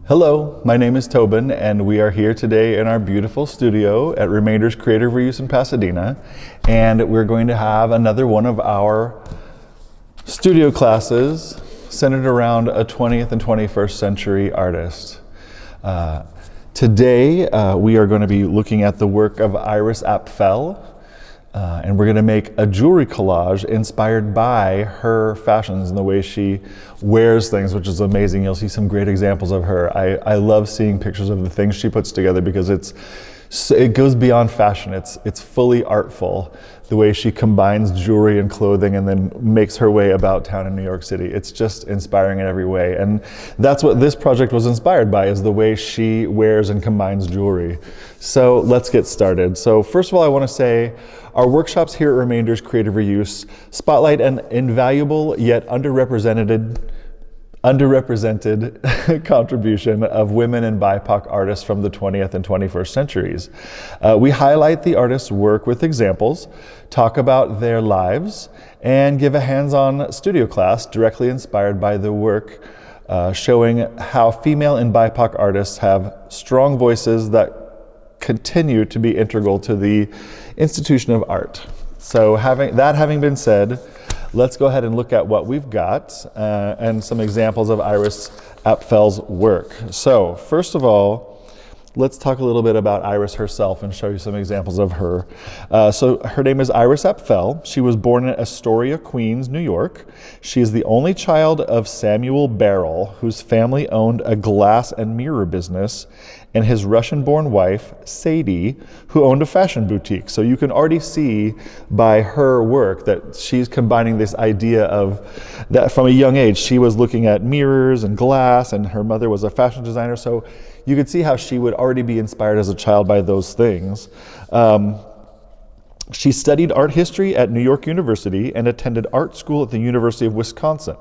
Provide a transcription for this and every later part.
Hello, my name is Tobin, and we are here today in our beautiful studio at Remainders Creative Reuse in Pasadena, and we're going to have another one of our studio classes centered around a 20th and 21st century artist. Today we are going to be looking at the work of Iris Apfel, and we're going to make a jewelry collage inspired by her fashions and the way she wears things, which is amazing. You'll see some great examples of her. I love seeing pictures of the things she puts together because it goes beyond fashion. It's fully artful, the way she combines jewelry and clothing and then makes her way about town in New York City. It's just inspiring in every way. And that's what this project was inspired by, is the way she wears and combines jewelry. So let's get started. So first of all, I want to say our workshops here at Remainders Creative Reuse spotlight an invaluable yet underrepresented contribution of women and BIPOC artists from the 20th and 21st centuries. We highlight the artists' work with examples, talk about their lives, and give a hands-on studio class directly inspired by the work, showing how female and BIPOC artists have strong voices that continue to be integral to the institution of art. So having been said, let's go ahead and look at what we've got and some examples of Iris Apfel's work. So first of all, let's talk a little bit about Iris herself and show you some examples of her. So her name is Iris Apfel. She was born in Astoria, Queens, New York. She is the only child of Samuel Barrel, whose family owned a glass and mirror business, and his Russian-born wife, Sadie, who owned a fashion boutique. So you can already see by her work that she's combining this idea of that from a young age. She was looking at mirrors and glass, and her mother was a fashion designer. So you could see how she would already be inspired as a child by those things. She studied art history at New York University and attended art school at the University of Wisconsin.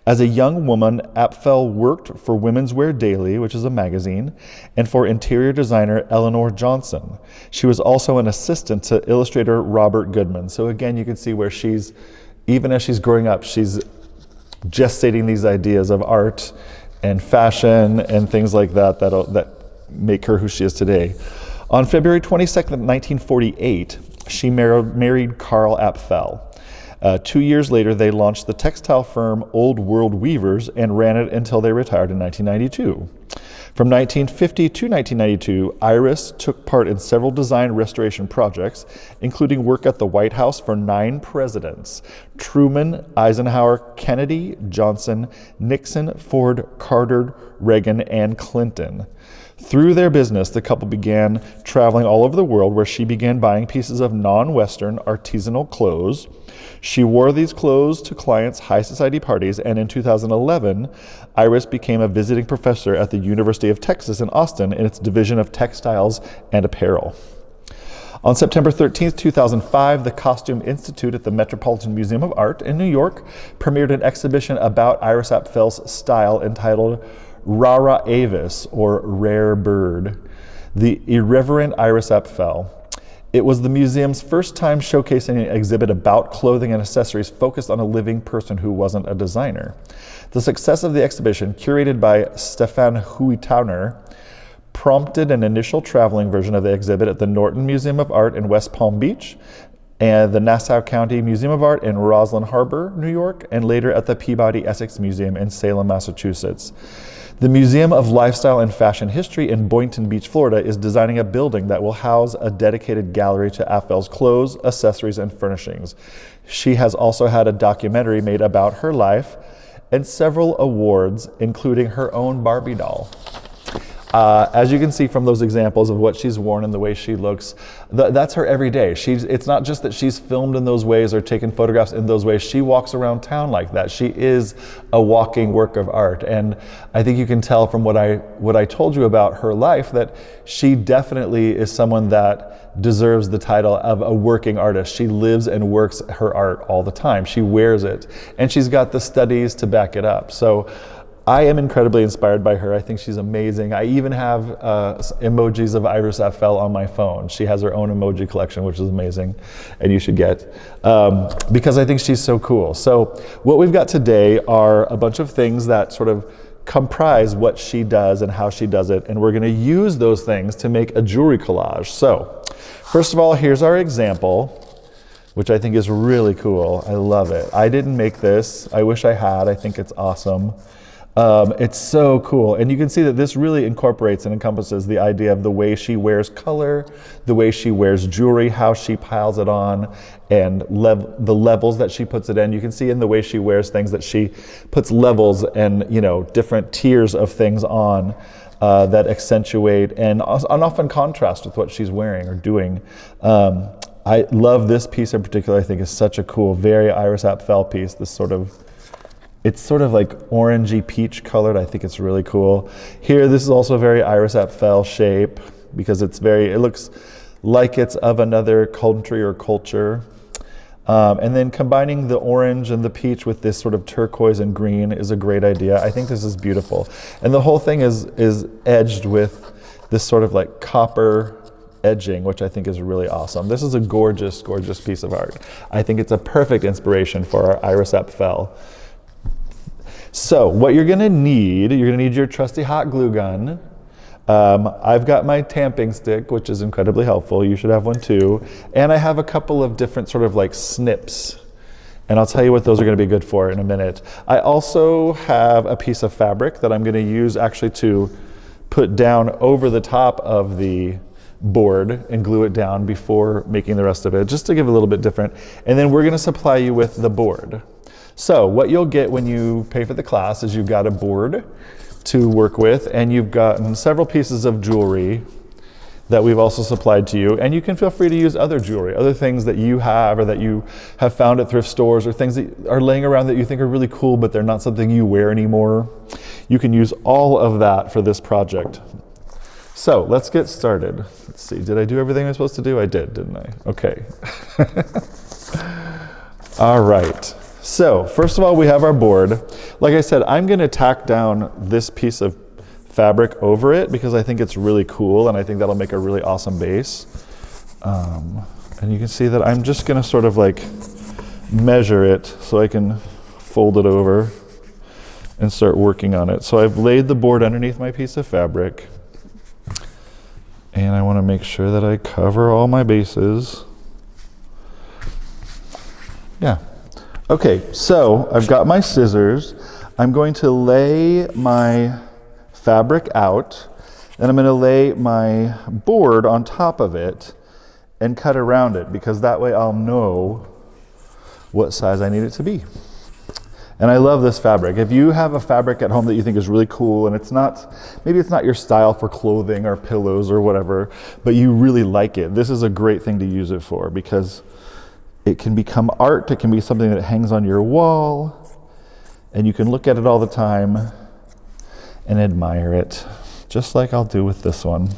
As a young woman, Apfel worked for Women's Wear Daily, which is a magazine, and for interior designer Eleanor Johnson. She was also an assistant to illustrator Robert Goodman. So again, you can see where even as she's growing up, she's gestating these ideas of art and fashion and things like that that make her who she is today. On February 22nd, 1948, she married Carl Apfel. 2 years later, they launched the textile firm Old World Weavers and ran it until they retired in 1992. From 1950 to 1992, Iris took part in several design restoration projects, including work at the White House for 9 presidents: Truman, Eisenhower, Kennedy, Johnson, Nixon, Ford, Carter, Reagan, and Clinton. Through their business, the couple began traveling all over the world, where she began buying pieces of non-Western artisanal clothes. She wore these clothes to clients' high society parties, and in 2011, Iris became a visiting professor at the University of Texas in Austin in its division of textiles and apparel. On September 13th, 2005, the Costume Institute at the Metropolitan Museum of Art in New York premiered an exhibition about Iris Apfel's style entitled Rara Avis, or Rare Bird, the Irreverent Iris Apfel. It was the museum's first time showcasing an exhibit about clothing and accessories focused on a living person who wasn't a designer. The success of the exhibition, curated by Stefan Huitauner, prompted an initial traveling version of the exhibit at the Norton Museum of Art in West Palm Beach, and the Nassau County Museum of Art in Roslyn Harbor, New York, and later at the Peabody Essex Museum in Salem, Massachusetts. The Museum of Lifestyle and Fashion History in Boynton Beach, Florida, is designing a building that will house a dedicated gallery to Apfel's clothes, accessories, and furnishings. She has also had a documentary made about her life and several awards, including her own Barbie doll. As you can see from those examples of what she's worn and the way she looks, that's her every day. It's not just that she's filmed in those ways or taken photographs in those ways. She walks around town like that. She is a walking work of art. And I think you can tell from what I told you about her life that she definitely is someone that deserves the title of a working artist. She lives and works her art all the time. She wears it. And she's got the studies to back it up. So I am incredibly inspired by her. I think she's amazing. I even have emojis of Iris Apfel on my phone. She has her own emoji collection, which is amazing, and you should get, because I think she's so cool. So what we've got today are a bunch of things that sort of comprise what she does and how she does it. And we're gonna use those things to make a jewelry collage. So, first of all, here's our example, which I think is really cool. I love it. I didn't make this. I wish I had. I think it's awesome. It's so cool. And you can see that this really incorporates and encompasses the idea of the way she wears color, the way she wears jewelry, how she piles it on, and the levels that she puts it in. You can see in the way she wears things that she puts levels and, you know, different tiers of things on that accentuate and often contrast with what she's wearing or doing. I love this piece in particular. I think is such a cool, very Iris Apfel piece. This sort of, it's sort of like orangey peach colored. I think it's really cool. Here, this is also a very Iris Apfel shape because it's very, it looks like it's of another country or culture. And then combining the orange and the peach with this sort of turquoise and green is a great idea. I think this is beautiful. And the whole thing is edged with this sort of like copper edging, which I think is really awesome. This is a gorgeous, gorgeous piece of art. I think it's a perfect inspiration for our Iris Apfel. So what you're gonna need your trusty hot glue gun. I've got my tamping stick, which is incredibly helpful. You should have one too. And I have a couple of different sort of like snips. And I'll tell you what those are gonna be good for in a minute. I also have a piece of fabric that I'm gonna use actually to put down over the top of the board and glue it down before making the rest of it, just to give it a little bit different. And then we're gonna supply you with the board. So what you'll get when you pay for the class is you've got a board to work with, and you've gotten several pieces of jewelry that we've also supplied to you. And you can feel free to use other jewelry, other things that you have or that you have found at thrift stores or things that are laying around that you think are really cool, but they're not something you wear anymore. You can use all of that for this project. So let's get started. Let's see, did I do everything I was supposed to do? I did, didn't I? Okay. All right. So first of all, we have our board. Like I said, I'm gonna tack down this piece of fabric over it because I think it's really cool and I think that'll make a really awesome base. And you can see that I'm just gonna sort of like measure it so I can fold it over and start working on it. So I've laid the board underneath my piece of fabric and I wanna make sure that I cover all my bases. Yeah. Okay, so I've got my scissors. I'm going to lay my fabric out, and I'm going to lay my board on top of it and cut around it, because that way I'll know what size I need it to be. And I love this fabric. If you have a fabric at home that you think is really cool and it's not, maybe it's not your style for clothing or pillows or whatever, but you really like it, this is a great thing to use it for because it can become art. It can be something that hangs on your wall and you can look at it all the time and admire it, just like I'll do with this one.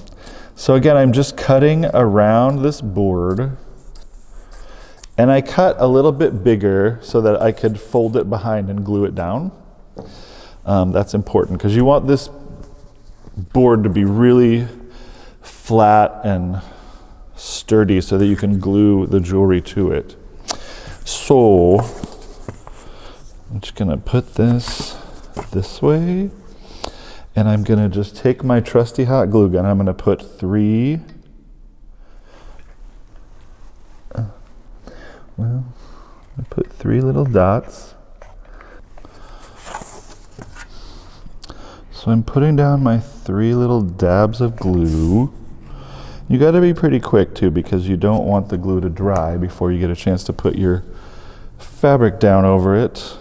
So again, I'm just cutting around this board and I cut a little bit bigger so that I could fold it behind and glue it down. That's important because you want this board to be really flat and sturdy so that you can glue the jewelry to it. So I'm just gonna put this way and I'm gonna just take my trusty hot glue gun. I'm gonna put three little dots. So I'm putting down my 3 little dabs of glue. You got to be pretty quick too because you don't want the glue to dry before you get a chance to put your fabric down over it.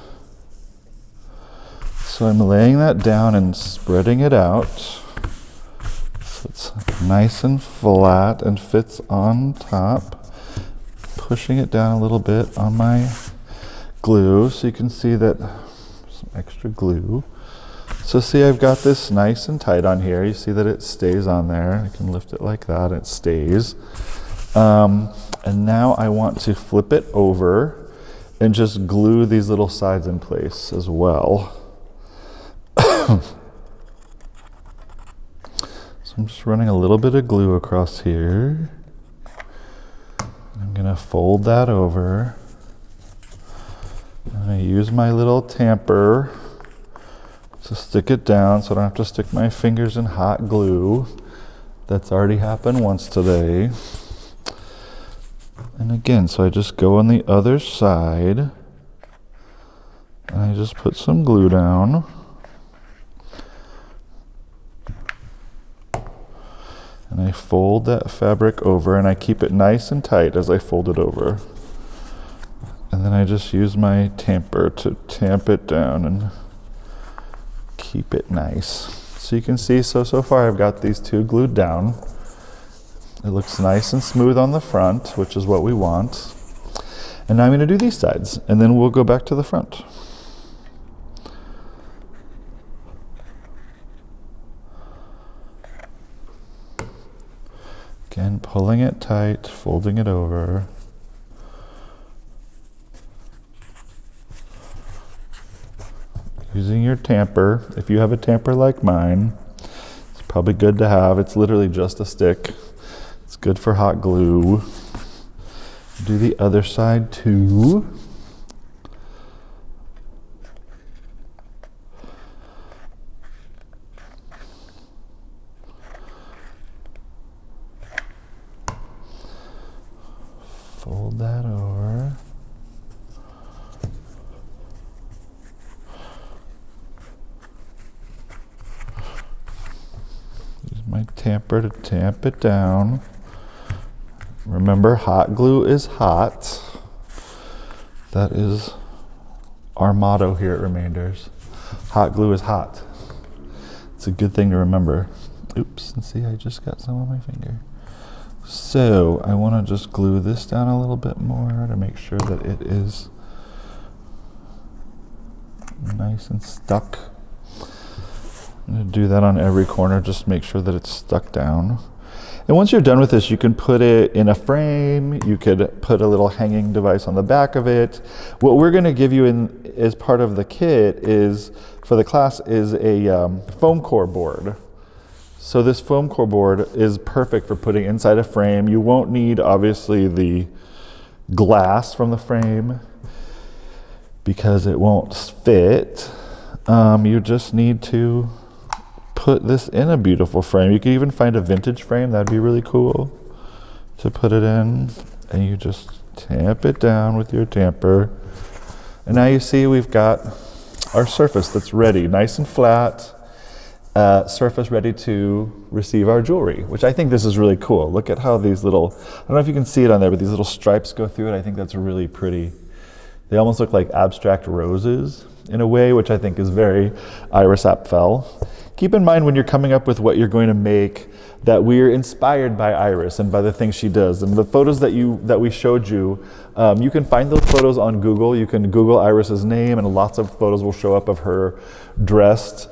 So I'm laying that down and spreading it out so it's nice and flat and fits on top. Pushing it down a little bit on my glue so you can see that some extra glue. So see, I've got this nice and tight on here. You see that it stays on there. I can lift it like that, it stays. And now I want to flip it over and just glue these little sides in place as well. So I'm just running a little bit of glue across here. I'm gonna fold that over. I'm gonna use my little tamper So stick it down so I don't have to stick my fingers in hot glue. That's already happened once today. And again, so I just go on the other side and I just put some glue down. And I fold that fabric over and I keep it nice and tight as I fold it over. And then I just use my tamper to tamp it down and keep it nice. So you can see, so far I've got these two glued down. It looks nice and smooth on the front, which is what we want. And now I'm going to do these sides, and then we'll go back to the front. Again, pulling it tight, folding it over. Using your tamper. If you have a tamper like mine, it's probably good to have. It's literally just a stick. It's good for hot glue. Do the other side too. Fold that over. Use my tamper to tamp it down. Remember, hot glue is hot. That is our motto here at Remainders. Hot glue is hot. It's a good thing to remember. Oops, and see, I just got some on my finger. So I want to just glue this down a little bit more to make sure that it is nice and stuck. I'm going to do that on every corner, just make sure that it's stuck down. And once you're done with this, you can put it in a frame. You could put a little hanging device on the back of it. What we're going to give you in as part of the kit is, for the class, is a foam core board. So this foam core board is perfect for putting inside a frame. You won't need, obviously, the glass from the frame because it won't fit. You just need to put this in a beautiful frame. You could even find a vintage frame. That'd be really cool to put it in. And you just tamp it down with your tamper. And now you see we've got our surface that's ready, nice and flat. Surface ready to receive our jewelry, which I think this is really cool. Look at how these little, I don't know if you can see it on there, but these little stripes go through it. I think that's really pretty. They almost look like abstract roses in a way, which I think is very Iris Apfel. Keep in mind when you're coming up with what you're going to make that we're inspired by Iris and by the things she does. And the photos that we showed you, you can find those photos on Google. You can Google Iris's name and lots of photos will show up of her dressed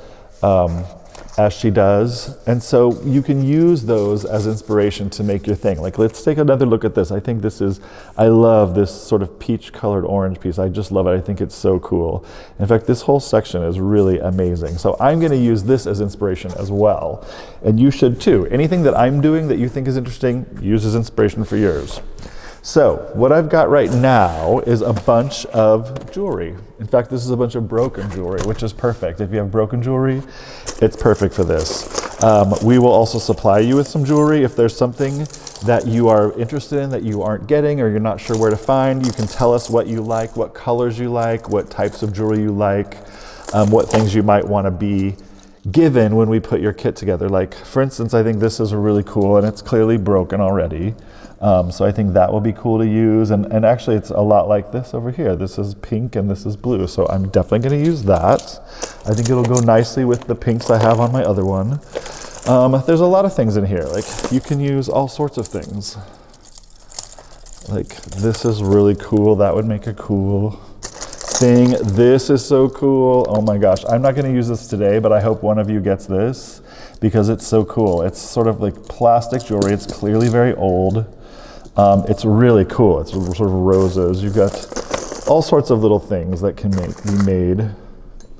as she does. And so you can use those as inspiration to make your thing. Like, let's take another look at this. I think this is, I love this sort of peach colored orange piece. I just love it. I think it's so cool. In fact, this whole section is really amazing. So I'm going to use this as inspiration as well. And you should too. Anything that I'm doing that you think is interesting, use as inspiration for yours. So what I've got right now is a bunch of jewelry. In fact, this is a bunch of broken jewelry, which is perfect. If you have broken jewelry, it's perfect for this. We will also supply you with some jewelry. If there's something that you are interested in that you aren't getting or you're not sure where to find, you can tell us what you like, what colors you like, what types of jewelry you like, what things you might want to be given when we put your kit together. Like, for instance, I think this is really cool and it's clearly broken already. So I think that will be cool to use. And actually it's a lot like this over here. This is pink and this is blue. So I'm definitely going to use that. I think it'll go nicely with the pinks I have on my other one. There's a lot of things in here. Like, you can use all sorts of things. Like, this is really cool. That would make a cool thing. This is so cool. Oh my gosh. I'm not going to use this today, but I hope one of you gets this because it's so cool. It's sort of like plastic jewelry. It's clearly very old. It's really cool. It's sort of roses. You've got all sorts of little things that can be made.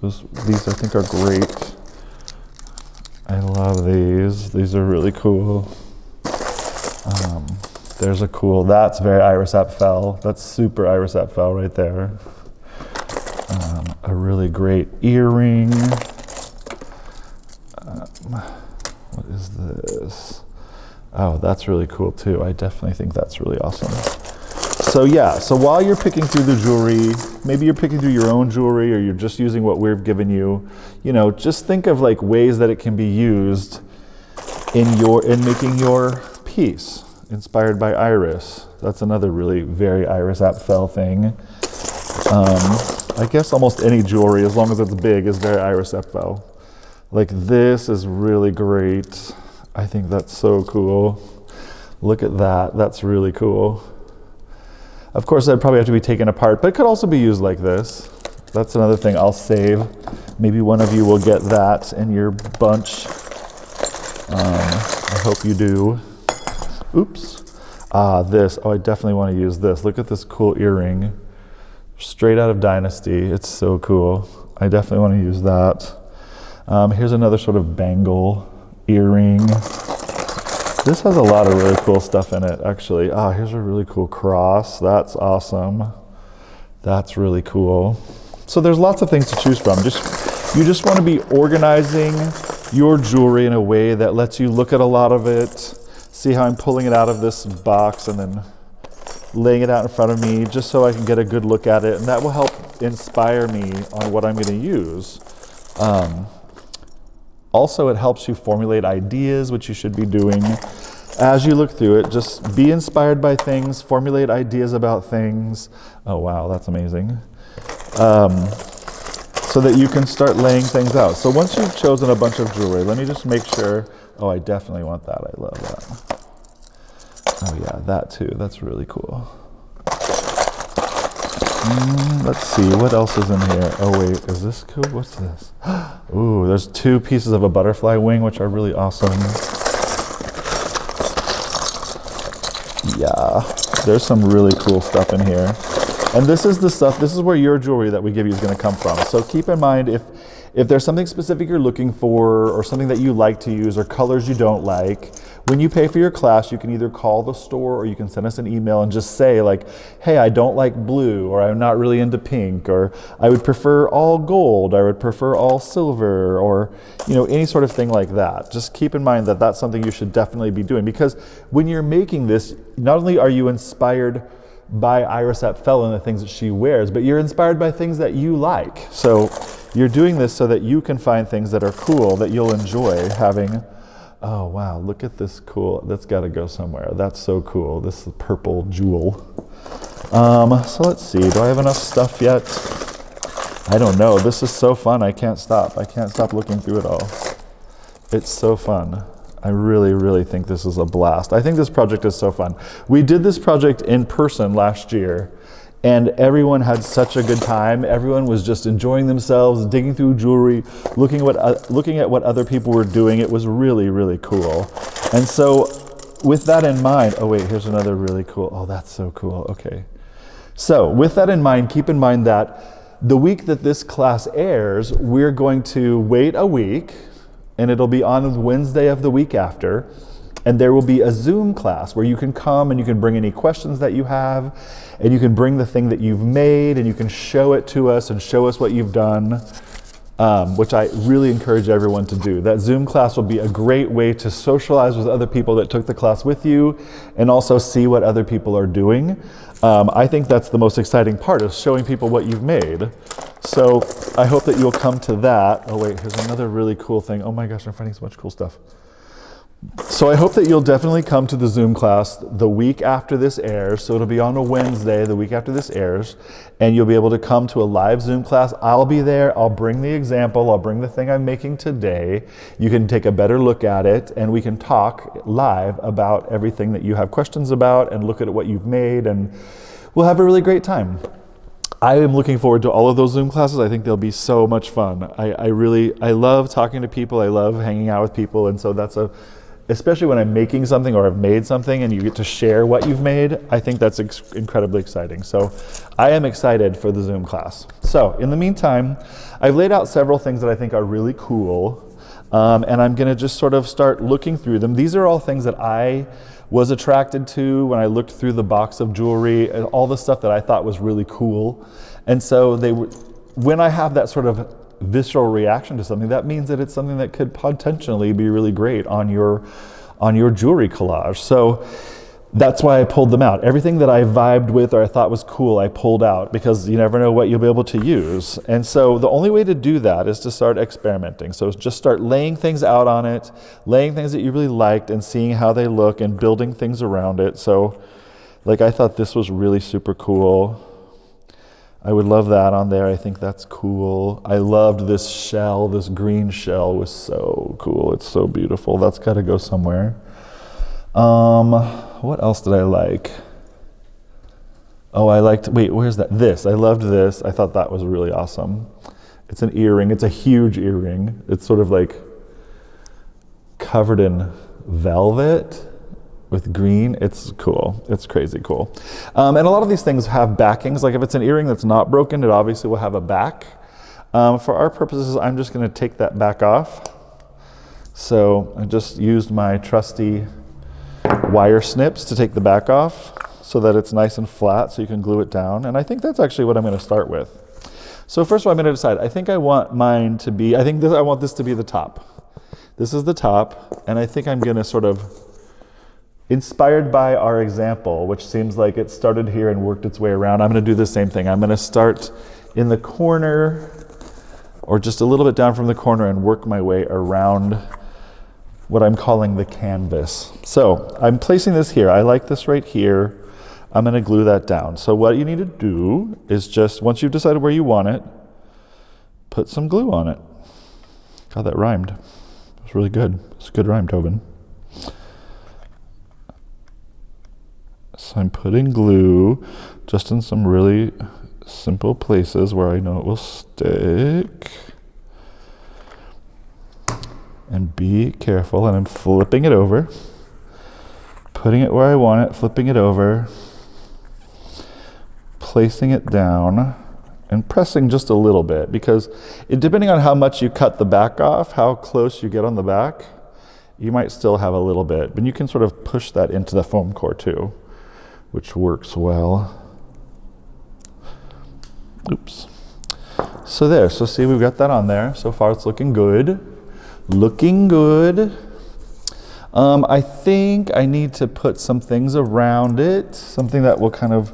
These I think are great. I love these. These are really cool. There's a cool, that's very Iris Apfel. That's super Iris Apfel right there. A really great earring. What is this? Oh, that's really cool too. I definitely think that's really awesome. So yeah, so while you're picking through the jewelry, maybe you're picking through your own jewelry or you're just using what we've given you, you know, just think of like ways that it can be used in making your piece, inspired by Iris. That's another really very Iris Apfel thing. I guess almost any jewelry, as long as it's big, is very Iris Apfel. Like this is really great. I think that's so cool. Look at that, that's really cool. Of course, that'd probably have to be taken apart, but it could also be used like this. That's another thing I'll save. Maybe one of you will get that in your bunch. I hope you do. Oops. This, oh, I definitely want to use this. Look at this cool earring. Straight out of Dynasty, it's so cool. I definitely want to use that. Here's another sort of bangle earring. This has a lot of really cool stuff in it, actually. Here's a really cool cross. That's awesome. That's really cool. So there's lots of things to choose from. You just want to be organizing your jewelry in a way that lets you look at a lot of it. See how I'm pulling it out of this box and then laying it out in front of me just so I can get a good look at it. And that will help inspire me on what I'm going to use. Also, it helps you formulate ideas, which you should be doing. As you look through it, just be inspired by things, formulate ideas about things. Oh, wow, that's amazing. So that you can start laying things out. So once you've chosen a bunch of jewelry, let me just make sure. Oh, I definitely want that. I love that. Oh, yeah, that too. That's really cool. Let's see, what else is in here? Oh wait, is this cool? What's this? Ooh, there's 2 pieces of a butterfly wing, which are really awesome. Yeah, there's some really cool stuff in here. And this is the stuff, this is where your jewelry that we give you is going to come from. So keep in mind if there's something specific you're looking for or something that you like to use or colors you don't like, when you pay for your class, you can either call the store or you can send us an email and just say like, hey, I don't like blue, or I'm not really into pink, or I would prefer all gold, I would prefer all silver, or you know, any sort of thing like that. Just keep in mind that that's something you should definitely be doing, because when you're making this, not only are you inspired by Iris Apfel and the things that she wears, but you're inspired by things that you like. So you're doing this so that you can find things that are cool, that you'll enjoy having. Oh wow, look at this cool, that's gotta go somewhere. That's so cool, this purple jewel. So let's see, do I have enough stuff yet? I don't know, this is so fun, I can't stop. I can't stop looking through it all. It's so fun. I really, really think this is a blast. I think this project is so fun. We did this project in person last year, and everyone had such a good time. Everyone was just enjoying themselves, digging through jewelry, looking at what other people were doing. It was really, really cool. And so with that in mind, oh wait, here's another really cool, oh, that's so cool, okay. So with that in mind, keep in mind that the week that this class airs, we're going to wait a week, and it'll be on Wednesday of the week after, and there will be a Zoom class where you can come and you can bring any questions that you have, and you can bring the thing that you've made and you can show it to us and show us what you've done, which I really encourage everyone to do. That Zoom class will be a great way to socialize with other people that took the class with you and also see what other people are doing. I think that's the most exciting part, is showing people what you've made. So I hope that you'll come to that. Oh wait, here's another really cool thing. Oh my gosh, I'm finding so much cool stuff. So I hope that you'll definitely come to the Zoom class the week after this airs. So it'll be on a Wednesday, the week after this airs, and you'll be able to come to a live Zoom class. I'll be there, I'll bring the example, I'll bring the thing I'm making today. You can take a better look at it, and we can talk live about everything that you have questions about and look at what you've made, and we'll have a really great time. I am looking forward to all of those Zoom classes. I think they'll be so much fun. I love talking to people, I love hanging out with people, and so especially when I'm making something or I've made something and you get to share what you've made, I think that's incredibly exciting. So I am excited for the Zoom class. So in the meantime, I've laid out several things that I think are really cool, and I'm gonna just sort of start looking through them. These are all things that I was attracted to when I looked through the box of jewelry and all the stuff that I thought was really cool. And so when I have that sort of visceral reaction to something, that means that it's something that could potentially be really great on your jewelry collage. So that's why I pulled them out. Everything that I vibed with or I thought was cool, I pulled out, because you never know what you'll be able to use. And so the only way to do that is to start experimenting. So just start laying things out on it, laying things that you really liked and seeing how they look and building things around it. So like, I thought this was really super cool. I would love that on there. I think that's cool. I loved this shell. This green shell was so cool. It's so beautiful. That's got to go somewhere. What else did I like? Oh, I liked, wait, where's that? This, I loved this. I thought that was really awesome. It's an earring. It's a huge earring. It's sort of like covered in velvet with green. It's cool. It's crazy cool. And a lot of these things have backings. Like if it's an earring that's not broken, it obviously will have a back. For our purposes, I'm just going to take that back off. So I just used my trusty wire snips to take the back off so that it's nice and flat so you can glue it down. And I think that's actually what I'm going to start with. So first of all, I'm going to decide. I think I want mine to be, I want this to be the top. This is the top, and I think I'm going to sort of, inspired by our example, which seems like it started here and worked its way around, I'm going to do the same thing. I'm going to start in the corner or just a little bit down from the corner and work my way around what I'm calling the canvas. So I'm placing this here. I like this right here. I'm going to glue that down. So what you need to do is just, once you've decided where you want it, put some glue on it. God, that rhymed. It was really good. It's a good rhyme, Tobin. So I'm putting glue just in some really simple places where I know it will stick. And be careful, and I'm flipping it over, putting it where I want it, flipping it over, placing it down, and pressing just a little bit, because depending on how much you cut the back off, how close you get on the back, you might still have a little bit, but you can sort of push that into the foam core too, which works well. Oops. So there, so see, we've got that on there. So far it's looking good. Looking good. I think I need to put some things around it, something that will kind of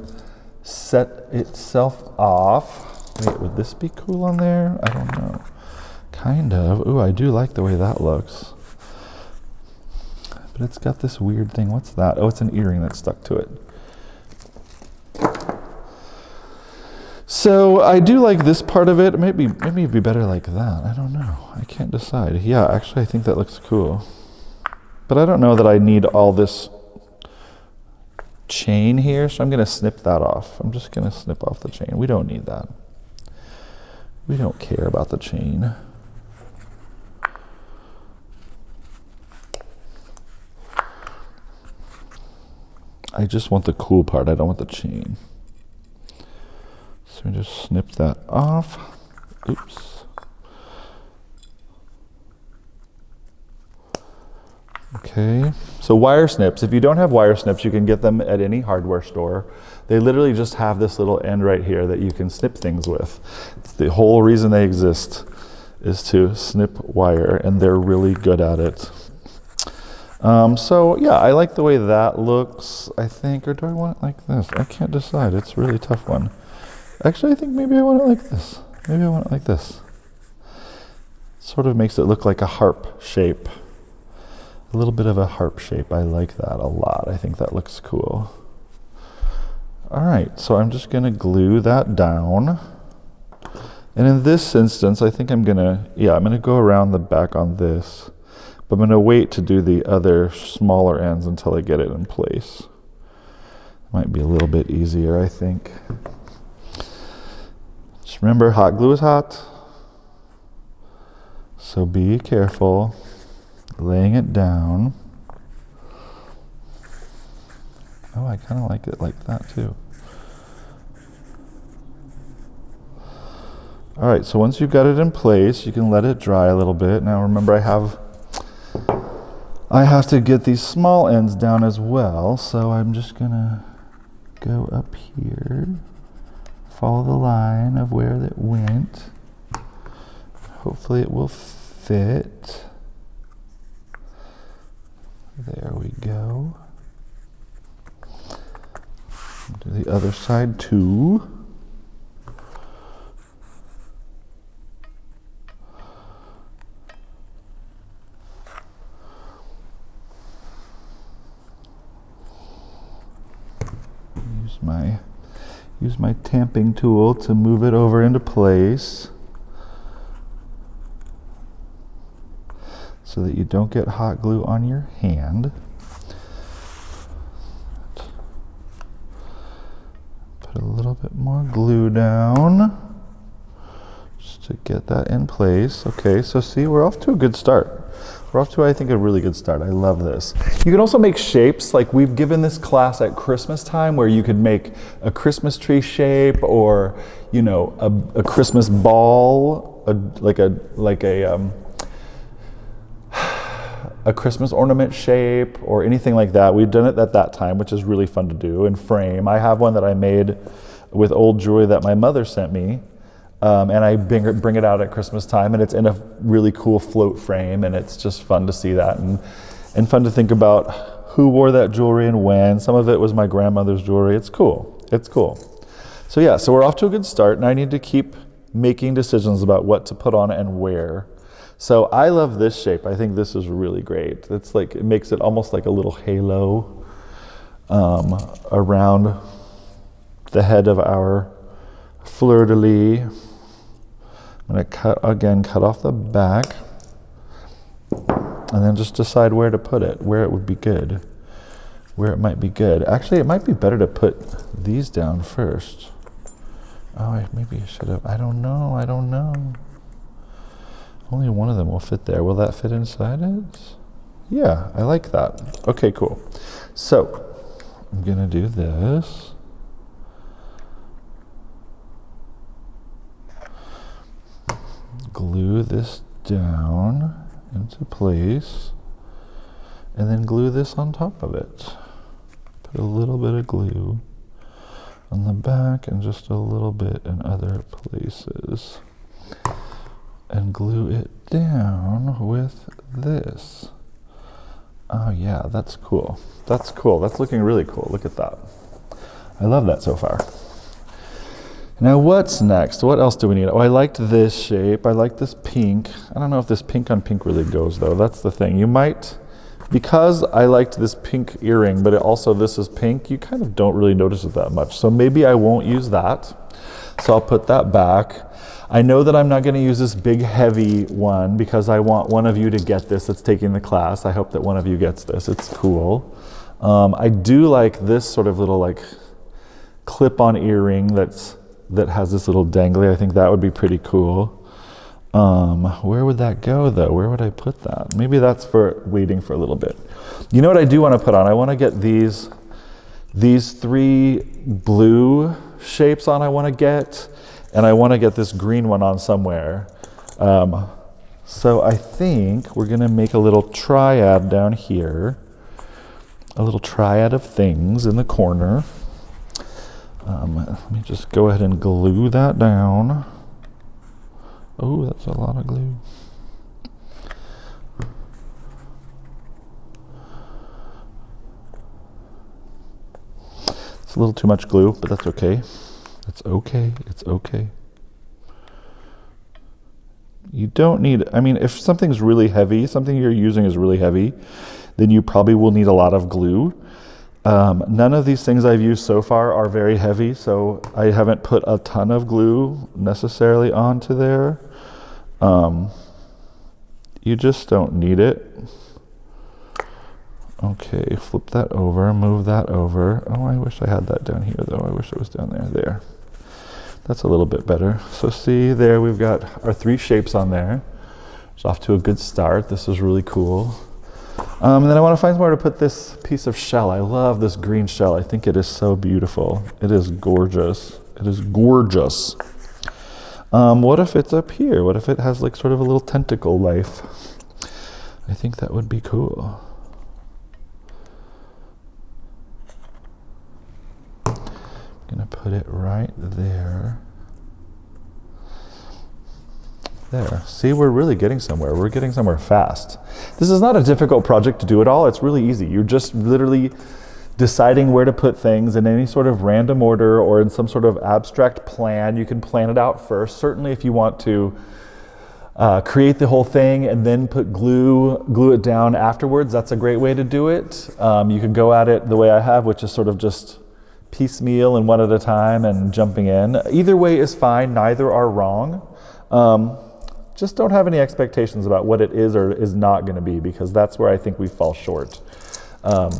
set itself off. Wait, would this be cool on there? I don't know. Kind of. Ooh, I do like the way that looks. But it's got this weird thing. What's that? Oh, it's an earring that's stuck to it. So I do like this part of it. Maybe it'd be better like that. I don't know. I can't decide. Yeah, actually I think that looks cool. But I don't know that I need all this chain here, so I'm going to snip that off. I'm just going to snip off the chain. We don't need that. We don't care about the chain. I just want the cool part. I don't want the chain. So we just snip that off. Oops. Okay, so wire snips. If you don't have wire snips, you can get them at any hardware store. They literally just have this little end right here that you can snip things with. It's the whole reason they exist is to snip wire, and they're really good at it. So yeah, I like the way that looks, I think, or do I want it like this? I can't decide. It's a really tough one. Actually, I think maybe I want it like this. Maybe I want it like this. Sort of makes it look like a harp shape. A little bit of a harp shape. I like that a lot. I think that looks cool. All right, so I'm just going to glue that down. And in this instance, I think I'm going to go around the back on this. But I'm going to wait to do the other smaller ends until I get it in place. Might be a little bit easier, I think. Just remember, hot glue is hot. So be careful laying it down. Oh, I kind of like it like that too. All right, so once you've got it in place, you can let it dry a little bit. Now remember, I have to get these small ends down as well, so I'm just gonna go up here, follow the line of where it went, Hopefully it will fit. There we go. Do the other side too. Use my tamping tool to move it over into place so that you don't get hot glue on your hand. Put a little bit more glue down just to get that in place. Okay, so see, we're off to a good start. We're off to, I think, a really good start. I love this. You can also make shapes, like we've given this class at Christmas time where you could make a Christmas tree shape or, you know, a Christmas ball, like a Christmas ornament shape or anything like that. We've done it at that time, which is really fun to do, and frame. I have one that I made with old jewelry that my mother sent me. And I bring it out at Christmas time, and it's in a really cool float frame, and it's just fun to see that, and fun to think about who wore that jewelry and when. Some of it was my grandmother's jewelry. It's cool. It's cool. So yeah, so we're off to a good start, and I need to keep making decisions about what to put on and where. So I love this shape. I think this is really great. It's like, it makes it almost like a little halo around the head of our fleur-de-lis. I'm going to cut off the back and then just decide where to put it, where it would be good, where it might be good. Actually, it might be better to put these down first. Oh, maybe I should have. I don't know. Only one of them will fit there. Will that fit inside it? Yeah, I like that. Okay, cool. So I'm going to do this. Glue this down into place and then glue this on top of it. Put a little bit of glue on the back and just a little bit in other places and glue it down with this. Oh yeah, that's cool. That's cool. That's looking really cool. Look at that. I love that so far. Now what's next? What else do we need? Oh, I liked this shape. I like this pink. I don't know if this pink on pink really goes though. That's the thing. You might, because I liked this pink earring, but this is pink, you kind of don't really notice it that much. So maybe I won't use that. So I'll put that back. I know that I'm not going to use this big heavy one because I want one of you to get this that's taking the class. I hope that one of you gets this. It's cool. I do like this sort of little like clip-on earring that has this little dangly. I think that would be pretty cool. Where would that go though? Where would I put that? Maybe that's for waiting for a little bit. You know what I do want to put on? I want to get these three blue shapes on. I want to get, and I want to get this green one on somewhere. So I think we're gonna make a little triad down here, a little triad of things in the corner. Let me just go ahead and glue that down. Oh, that's a lot of glue. It's a little too much glue, but that's okay. It's okay. It's okay. You don't need, I mean, if something's really heavy, something you're using is really heavy, then you probably will need a lot of glue. None of these things I've used so far are very heavy, so I haven't put a ton of glue necessarily onto there. You just don't need it. Okay, flip that over, move that over. Oh, I wish I had that down here though. I wish it was down there. There. That's a little bit better. So see there, we've got our three shapes on there. It's off to a good start. This is really cool. And then I want to find somewhere to put this piece of shell. I love this green shell. I think it is so beautiful. It is gorgeous. It is gorgeous. What if it's up here? What if it has like sort of a little tentacle life? I think that would be cool. I'm gonna put it right there. There. See, we're really getting somewhere. We're getting somewhere fast. This is not a difficult project to do at all. It's really easy. You're just literally deciding where to put things in any sort of random order or in some sort of abstract plan. You can plan it out first. Certainly if you want to create the whole thing and then put glue it down afterwards, that's a great way to do it. You can go at it the way I have, which is sort of just piecemeal and one at a time and jumping in. Either way is fine. Neither are wrong. Just don't have any expectations about what it is or is not going to be, because that's where I think we fall short. I'm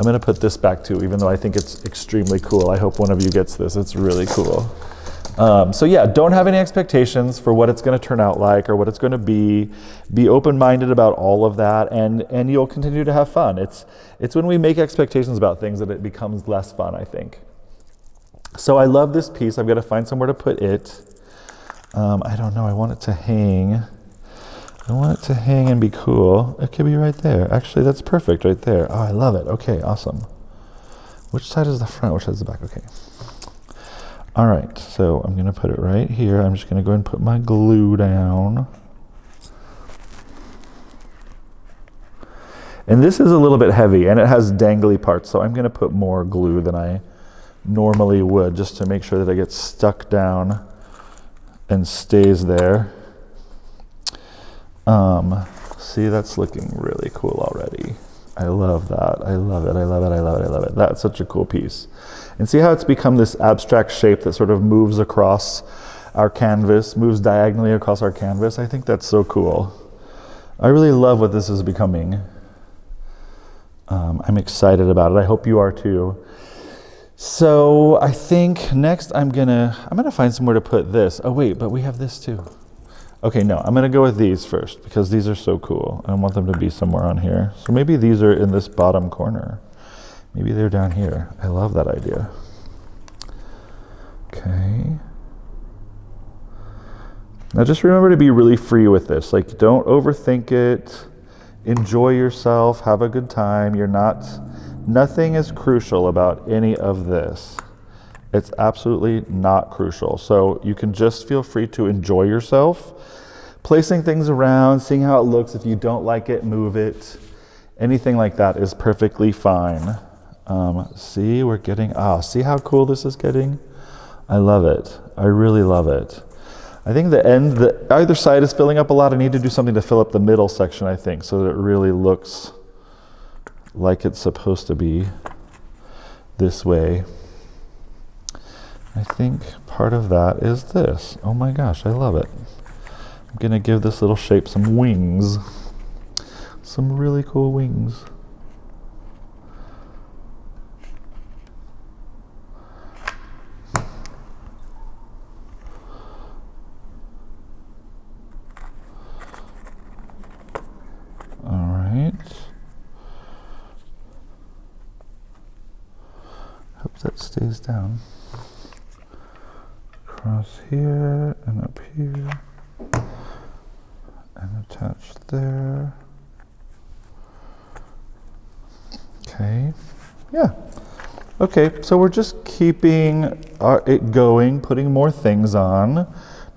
going to put this back too, even though I think it's extremely cool. I hope one of you gets this. It's really cool. So yeah, don't have any expectations for what it's going to turn out like or what it's going to be. Be open-minded about all of that, and you'll continue to have fun. It's when we make expectations about things that it becomes less fun, I think. So I love this piece. I've got to find somewhere to put it. I don't know, I want it to hang. I want it to hang and be cool. It could be right there. Actually, that's perfect right there. Oh, I love it. Okay, awesome. Which side is the front? Which side is the back? Okay. All right, so I'm gonna put it right here. I'm just gonna go ahead and put my glue down. And this is a little bit heavy and it has dangly parts, so I'm gonna put more glue than I normally would just to make sure that it gets stuck down and stays there. See, that's looking really cool already. I love that. I love it. I love it. I love it. I love it. That's such a cool piece. And see how it's become this abstract shape that sort of moves across our canvas, moves diagonally across our canvas. I think that's so cool. I really love what this is becoming. I'm excited about it. I hope you are too. So I think next I'm gonna find somewhere to put this. Oh wait, but we have this too. Okay, no, I'm gonna go with these first because these are so cool. I want them to be somewhere on here. So maybe these are in this bottom corner. Maybe they're down here. I love that idea. Okay. Now just remember to be really free with this. Like, don't overthink it. Enjoy yourself, have a good time. Nothing is crucial about any of this. It's absolutely not crucial. So you can just feel free to enjoy yourself, placing things around, seeing how it looks. If you don't like it, move it. Anything like that is perfectly fine. See, we're getting, see how cool this is getting? I love it. I really love it. I think either side is filling up a lot. I need to do something to fill up the middle section, I think, so that it really looks like it's supposed to be this way. I think part of that is this. Oh my gosh, I love it. I'm gonna give this little shape some wings. Some really cool wings. All right. Hope that stays down. Across here and up here and attach there. Okay, yeah. Okay, so we're just keeping it going, putting more things on,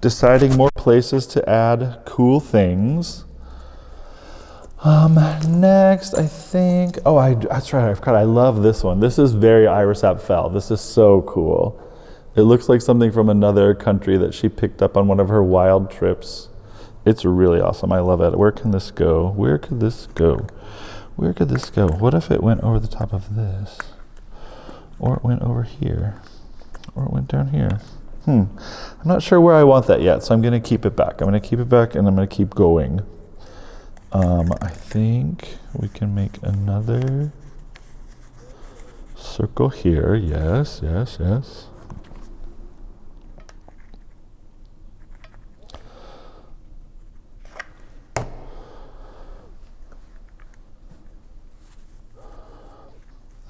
deciding more places to add cool things. Next, I think, that's right, I forgot, I love this one. This is very Iris Apfel. This is so cool. It looks like something from another country that she picked up on one of her wild trips. It's really awesome. I love it. Where can this go? Where could this go? Where could this go? What if it went over the top of this? Or it went over here? Or it went down here? I'm not sure where I want that yet, so I'm going to keep it back. I'm going to keep it back and I'm going to keep going. I think we can make another circle here. Yes, yes, yes.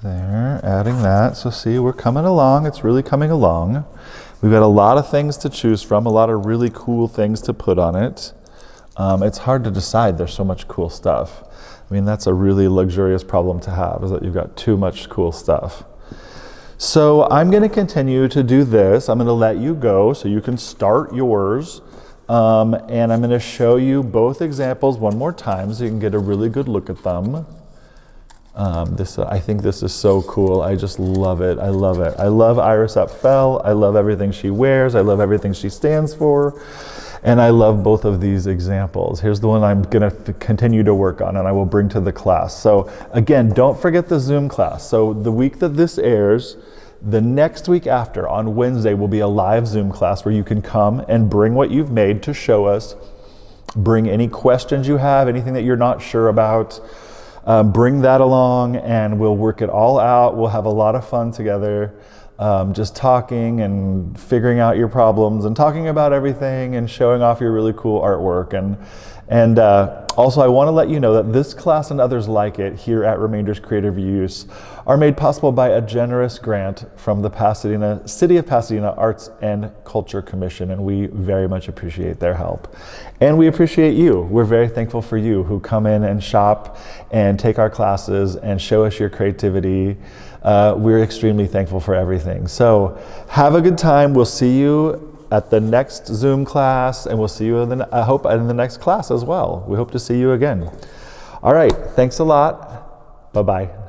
There, adding that. So see, we're coming along. It's really coming along. We've got a lot of things to choose from, a lot of really cool things to put on it. It's hard to decide. There's so much cool stuff. I mean, that's a really luxurious problem to have, is that you've got too much cool stuff. So I'm going to continue to do this. I'm going to let you go so you can start yours. And I'm going to show you both examples one more time so you can get a really good look at them. I think this is so cool. I just love it. I love it. I love Iris Apfel. I love everything she wears. I love everything she stands for. And I love both of these examples. Here's the one I'm going to continue to work on and I will bring to the class. So again, don't forget the Zoom class. So the week that this airs, the next week after, on Wednesday, will be a live Zoom class where you can come and bring what you've made to show us. Bring any questions you have, anything that you're not sure about. Bring that along and we'll work it all out. We'll have a lot of fun together, just talking and figuring out your problems and talking about everything and showing off your really cool artwork. And also, I want to let you know that this class and others like it here at Remainders Creative Use are made possible by a generous grant from the City of Pasadena Arts and Culture Commission, and we very much appreciate their help. And we appreciate you. We're very thankful for you who come in and shop and take our classes and show us your creativity. We're extremely thankful for everything. So have a good time. We'll see you at the next Zoom class, and we'll see you I hope in the next class as well. We hope to see you again. All right, thanks a lot. Bye-bye.